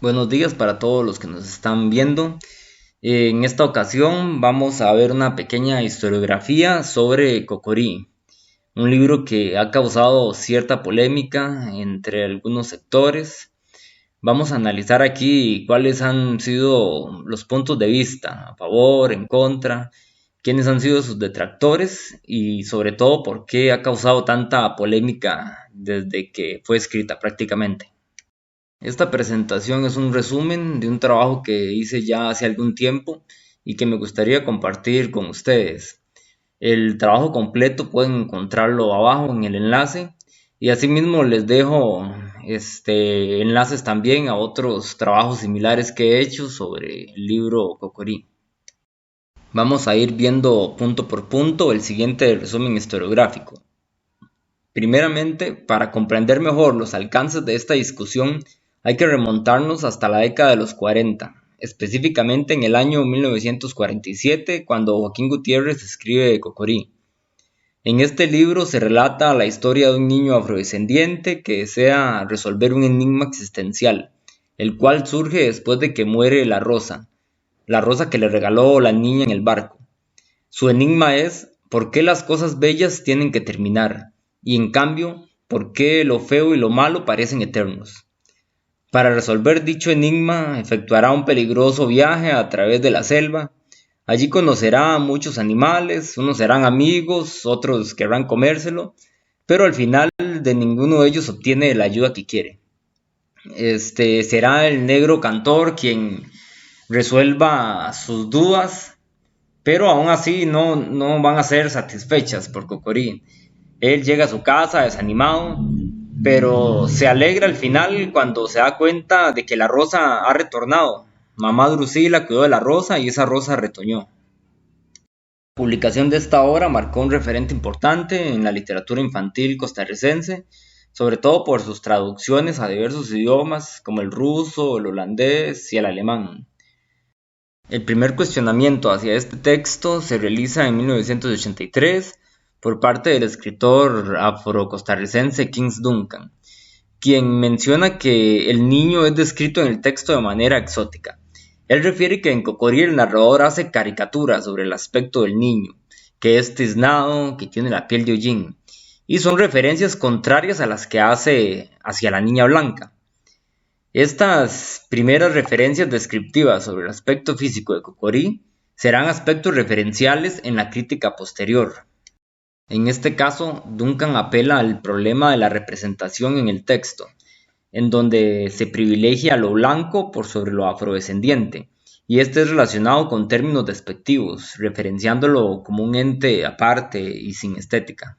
Buenos días para todos los que nos están viendo. En esta ocasión vamos a ver una pequeña historiografía sobre Cocorí, un libro que ha causado cierta polémica entre algunos sectores. Vamos a analizar aquí cuáles han sido los puntos de vista, a favor, en contra, quiénes han sido sus detractores y sobre todo por qué ha causado tanta polémica desde que fue escrita prácticamente. Esta presentación es un resumen de un trabajo que hice ya hace algún tiempo y que me gustaría compartir con ustedes. El trabajo completo pueden encontrarlo abajo en el enlace y asimismo les dejo enlaces también a otros trabajos similares que he hecho sobre el libro Cocorí. Vamos a ir viendo punto por punto el siguiente resumen historiográfico. Primeramente, para comprender mejor los alcances de esta discusión, hay que remontarnos hasta la década de los 40, específicamente en el año 1947, cuando Joaquín Gutiérrez escribe Cocorí. En este libro se relata la historia de un niño afrodescendiente que desea resolver un enigma existencial, el cual surge después de que muere la rosa que le regaló la niña en el barco. Su enigma es ¿por qué las cosas bellas tienen que terminar? Y en cambio, ¿por qué lo feo y lo malo parecen eternos? Para resolver dicho enigma, efectuará un peligroso viaje a través de la selva. Allí conocerá a muchos animales, unos serán amigos, otros querrán comérselo, pero al final de ninguno de ellos obtiene la ayuda que quiere. Será el negro cantor quien resuelva sus dudas, pero aún así no van a ser satisfechas por Cocorí. Él llega a su casa desanimado, pero se alegra al final cuando se da cuenta de que la rosa ha retornado. Mamá Drusila cuidó de la rosa y esa rosa retoñó. La publicación de esta obra marcó un referente importante en la literatura infantil costarricense, sobre todo por sus traducciones a diversos idiomas como el ruso, el holandés y el alemán. El primer cuestionamiento hacia este texto se realiza en 1983 por parte del escritor afro-costarricense Kings Duncan, quien menciona que el niño es descrito en el texto de manera exótica. Él refiere que en Cocorí el narrador hace caricaturas sobre el aspecto del niño, que es tiznado, que tiene la piel de hollín, y son referencias contrarias a las que hace hacia la niña blanca. Estas primeras referencias descriptivas sobre el aspecto físico de Cocorí serán aspectos referenciales en la crítica posterior. En este caso, Duncan apela al problema de la representación en el texto, en donde se privilegia lo blanco por sobre lo afrodescendiente, y este es relacionado con términos despectivos, referenciándolo como un ente aparte y sin estética.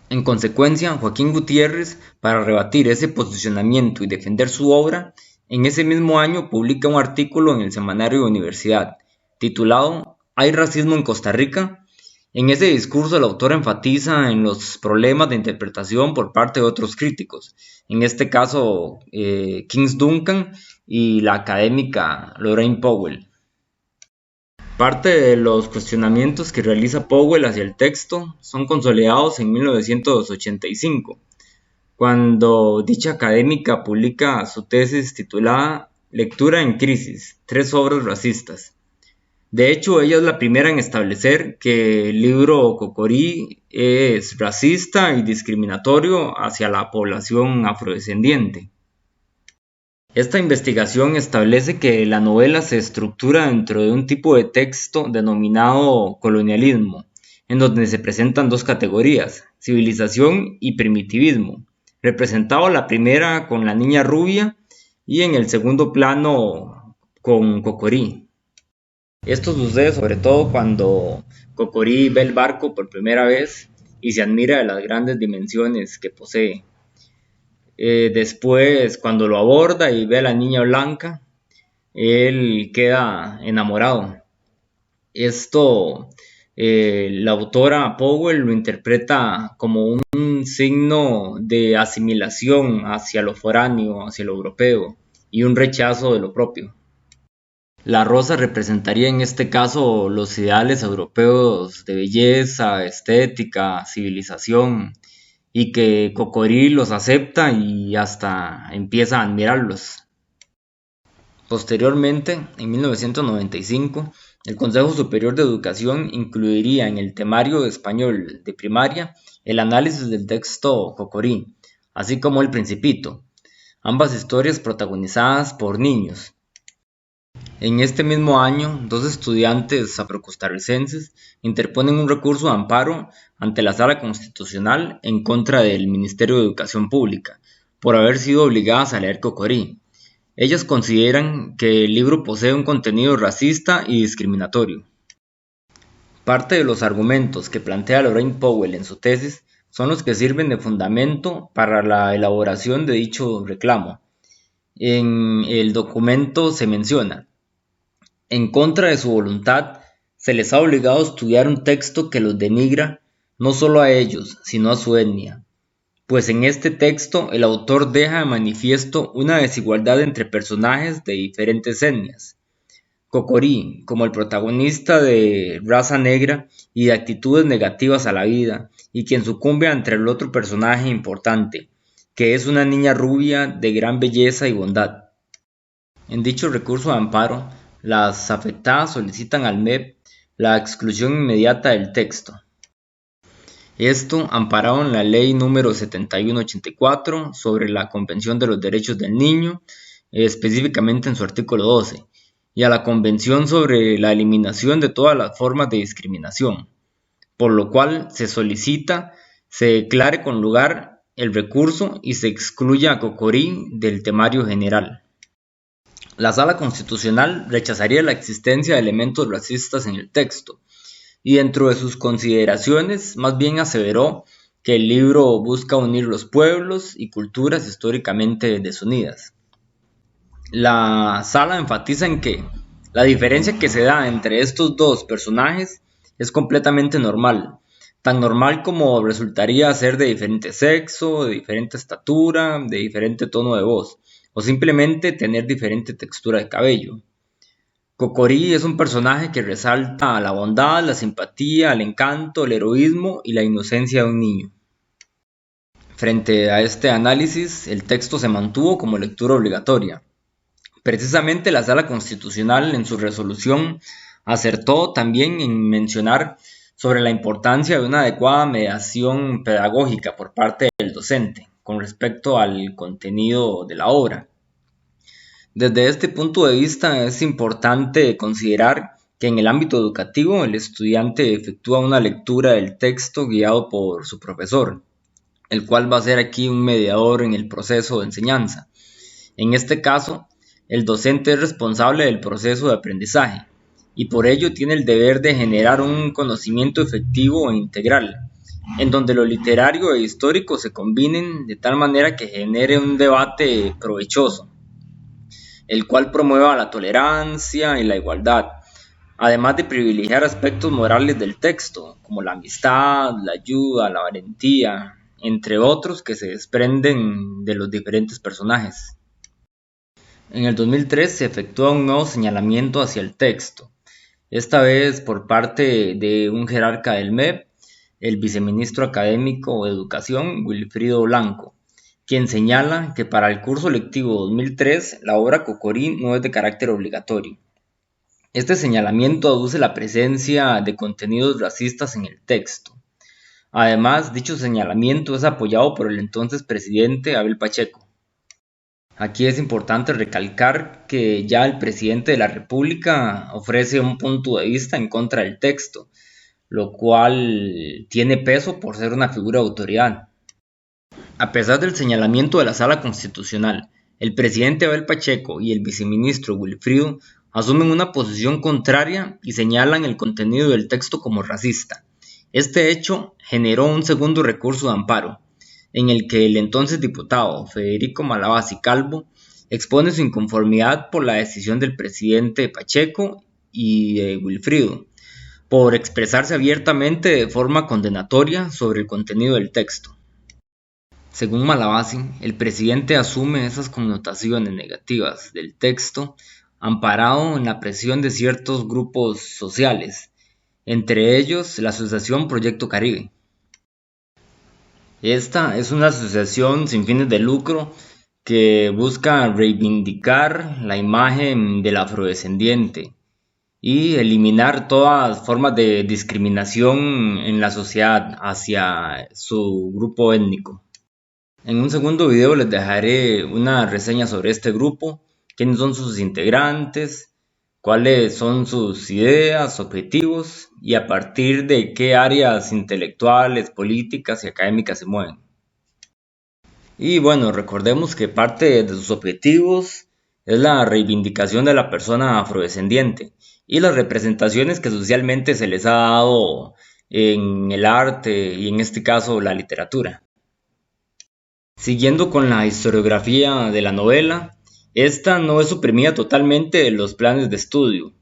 En consecuencia, Joaquín Gutiérrez, para rebatir ese posicionamiento y defender su obra, en ese mismo año publica un artículo en el Semanario de Universidad, titulado ¿Hay racismo en Costa Rica? En ese discurso el autor enfatiza en los problemas de interpretación por parte de otros críticos, en este caso Kings Duncan y la académica Lorraine Powell. Parte de los cuestionamientos que realiza Powell hacia el texto son consolidados en 1985, cuando dicha académica publica su tesis titulada Lectura en crisis, tres obras racistas. De hecho, ella es la primera en establecer que el libro Cocorí es racista y discriminatorio hacia la población afrodescendiente. Esta investigación establece que la novela se estructura dentro de un tipo de texto denominado colonialismo, en donde se presentan dos categorías, civilización y primitivismo, representado la primera con la niña rubia y en el segundo plano con Cocorí. Esto sucede sobre todo cuando Cocorí ve el barco por primera vez y se admira de las grandes dimensiones que posee. Después, cuando lo aborda y ve a la niña blanca, él queda enamorado. Esto, la autora Powell lo interpreta como un signo de asimilación hacia lo foráneo, hacia lo europeo, y un rechazo de lo propio. La rosa representaría en este caso los ideales europeos de belleza, estética, civilización, y que Cocorí los acepta y hasta empieza a admirarlos. Posteriormente, en 1995, el Consejo Superior de Educación incluiría en el temario de español de primaria el análisis del texto Cocorí, así como El Principito, ambas historias protagonizadas por niños. En este mismo año, dos estudiantes afrocostarricenses interponen un recurso de amparo ante la Sala Constitucional en contra del Ministerio de Educación Pública por haber sido obligadas a leer Cocorí. Ellas consideran que el libro posee un contenido racista y discriminatorio. Parte de los argumentos que plantea Lorraine Powell en su tesis son los que sirven de fundamento para la elaboración de dicho reclamo. En el documento se menciona: en contra de su voluntad, se les ha obligado a estudiar un texto que los denigra no solo a ellos, sino a su etnia, pues en este texto el autor deja de manifiesto una desigualdad entre personajes de diferentes etnias. Cocorí, como el protagonista de raza negra y de actitudes negativas a la vida, y quien sucumbe ante el otro personaje importante, que es una niña rubia de gran belleza y bondad. En dicho recurso de amparo, las afectadas solicitan al MEP la exclusión inmediata del texto. Esto amparado en la Ley número 7184 sobre la Convención de los Derechos del Niño, específicamente en su artículo 12, y a la Convención sobre la eliminación de todas las formas de discriminación, por lo cual se solicita se declare con lugar el recurso y se excluya a Cocorí del temario general. La Sala Constitucional rechazaría la existencia de elementos racistas en el texto, y dentro de sus consideraciones más bien aseveró que el libro busca unir los pueblos y culturas históricamente desunidas. La Sala enfatiza en que la diferencia que se da entre estos dos personajes es completamente normal, tan normal como resultaría ser de diferente sexo, de diferente estatura, de diferente tono de voz, o simplemente tener diferente textura de cabello. Cocorí es un personaje que resalta la bondad, la simpatía, el encanto, el heroísmo y la inocencia de un niño. Frente a este análisis, el texto se mantuvo como lectura obligatoria. Precisamente la Sala Constitucional en su resolución acertó también en mencionar sobre la importancia de una adecuada mediación pedagógica por parte del docente con respecto al contenido de la obra. Desde este punto de vista es importante considerar que en el ámbito educativo el estudiante efectúa una lectura del texto guiado por su profesor, el cual va a ser aquí un mediador en el proceso de enseñanza. En este caso, el docente es responsable del proceso de aprendizaje y por ello tiene el deber de generar un conocimiento efectivo e integral, en donde lo literario e histórico se combinen de tal manera que genere un debate provechoso, el cual promueva la tolerancia y la igualdad, además de privilegiar aspectos morales del texto, como la amistad, la ayuda, la valentía, entre otros que se desprenden de los diferentes personajes. En el 2003 se efectúa un nuevo señalamiento hacia el texto, esta vez por parte de un jerarca del MEP, el viceministro académico de Educación, Wilfrido Blanco, quien señala que para el curso lectivo 2003 la obra Cocorí no es de carácter obligatorio. Este señalamiento aduce la presencia de contenidos racistas en el texto. Además, dicho señalamiento es apoyado por el entonces presidente Abel Pacheco. Aquí es importante recalcar que ya el presidente de la República ofrece un punto de vista en contra del texto, lo cual tiene peso por ser una figura de autoridad. A pesar del señalamiento de la Sala Constitucional, el presidente Abel Pacheco y el viceministro Wilfrido asumen una posición contraria y señalan el contenido del texto como racista. Este hecho generó un segundo recurso de amparo, en el que el entonces diputado Federico Malabasi Calvo expone su inconformidad por la decisión del presidente Pacheco y de Wilfrido, por expresarse abiertamente de forma condenatoria sobre el contenido del texto. Según Malabasi, el presidente asume esas connotaciones negativas del texto amparado en la presión de ciertos grupos sociales, entre ellos la Asociación Proyecto Caribe. Esta es una asociación sin fines de lucro que busca reivindicar la imagen del afrodescendiente y eliminar todas formas de discriminación en la sociedad hacia su grupo étnico. En un segundo video les dejaré una reseña sobre este grupo, quiénes son sus integrantes, cuáles son sus ideas, objetivos y a partir de qué áreas intelectuales, políticas y académicas se mueven. Y bueno, recordemos que parte de sus objetivos es la reivindicación de la persona afrodescendiente y las representaciones que socialmente se les ha dado en el arte y en este caso la literatura. Siguiendo con la historiografía de la novela, esta no es suprimida totalmente de los planes de estudio.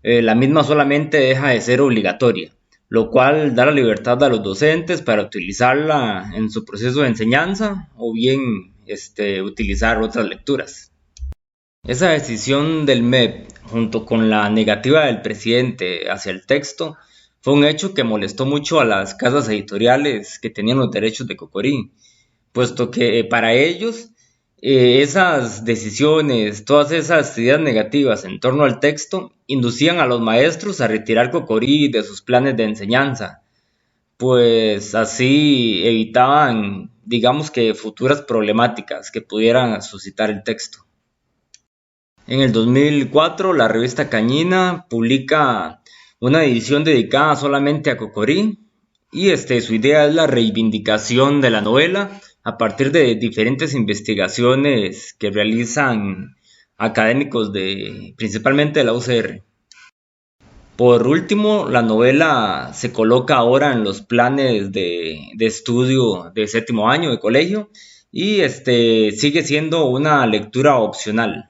La misma solamente deja de ser obligatoria, lo cual da la libertad a los docentes para utilizarla en su proceso de enseñanza o bien utilizar otras lecturas. Esa decisión del MEP, junto con la negativa del presidente hacia el texto, fue un hecho que molestó mucho a las casas editoriales que tenían los derechos de Cocorí, puesto que para ellos esas decisiones, todas esas ideas negativas en torno al texto, inducían a los maestros a retirar Cocorí de sus planes de enseñanza, pues así evitaban, digamos que futuras problemáticas que pudieran suscitar el texto. En el 2004, la revista Cañina publica una edición dedicada solamente a Cocorí y su idea es la reivindicación de la novela a partir de diferentes investigaciones que realizan académicos principalmente de la UCR. Por último, la novela se coloca ahora en los planes de estudio de séptimo año de colegio y sigue siendo una lectura opcional.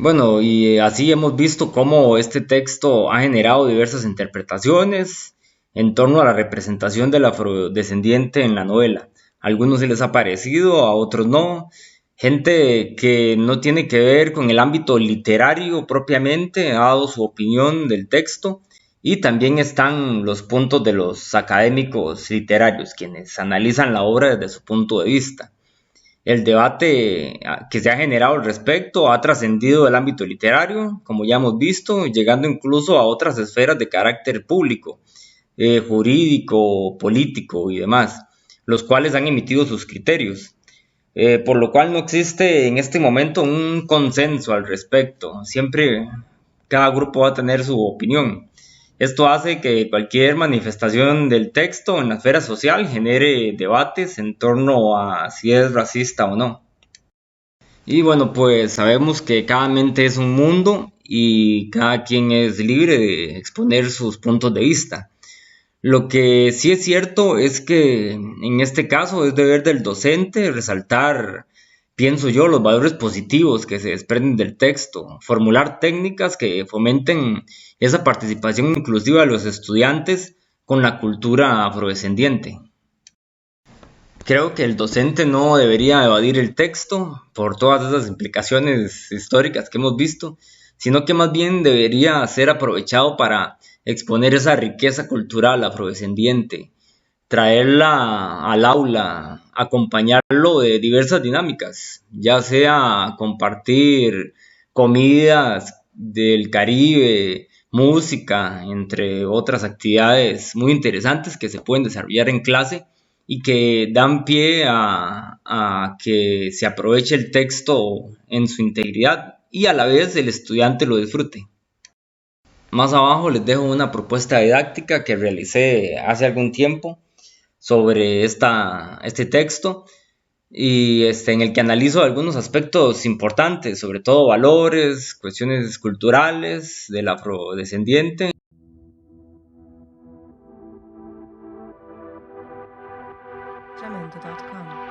Bueno, y así hemos visto cómo este texto ha generado diversas interpretaciones en torno a la representación del afrodescendiente en la novela. A algunos se les ha parecido, a otros no. Gente que no tiene que ver con el ámbito literario propiamente ha dado su opinión del texto. Y también están los puntos de los académicos literarios, quienes analizan la obra desde su punto de vista. El debate que se ha generado al respecto ha trascendido del ámbito literario, como ya hemos visto, llegando incluso a otras esferas de carácter público, jurídico, político y demás, los cuales han emitido sus criterios. Por lo cual no existe en este momento un consenso al respecto. Siempre cada grupo va a tener su opinión. Esto hace que cualquier manifestación del texto en la esfera social genere debates en torno a si es racista o no. Y bueno, pues sabemos que cada mente es un mundo y cada quien es libre de exponer sus puntos de vista. Lo que sí es cierto es que en este caso es deber del docente resaltar, pienso yo, los valores positivos que se desprenden del texto, formular técnicas que fomenten esa participación inclusiva de los estudiantes con la cultura afrodescendiente. Creo que el docente no debería evadir el texto por todas esas implicaciones históricas que hemos visto, sino que más bien debería ser aprovechado para exponer esa riqueza cultural afrodescendiente, traerla al aula, acompañarlo de diversas dinámicas, ya sea compartir comidas del Caribe, música, entre otras actividades muy interesantes que se pueden desarrollar en clase y que dan pie a que se aproveche el texto en su integridad y a la vez el estudiante lo disfrute. Más abajo les dejo una propuesta didáctica que realicé hace algún tiempo sobre este texto y en el que analizo algunos aspectos importantes, sobre todo valores, cuestiones culturales del afrodescendiente. Jamendo.com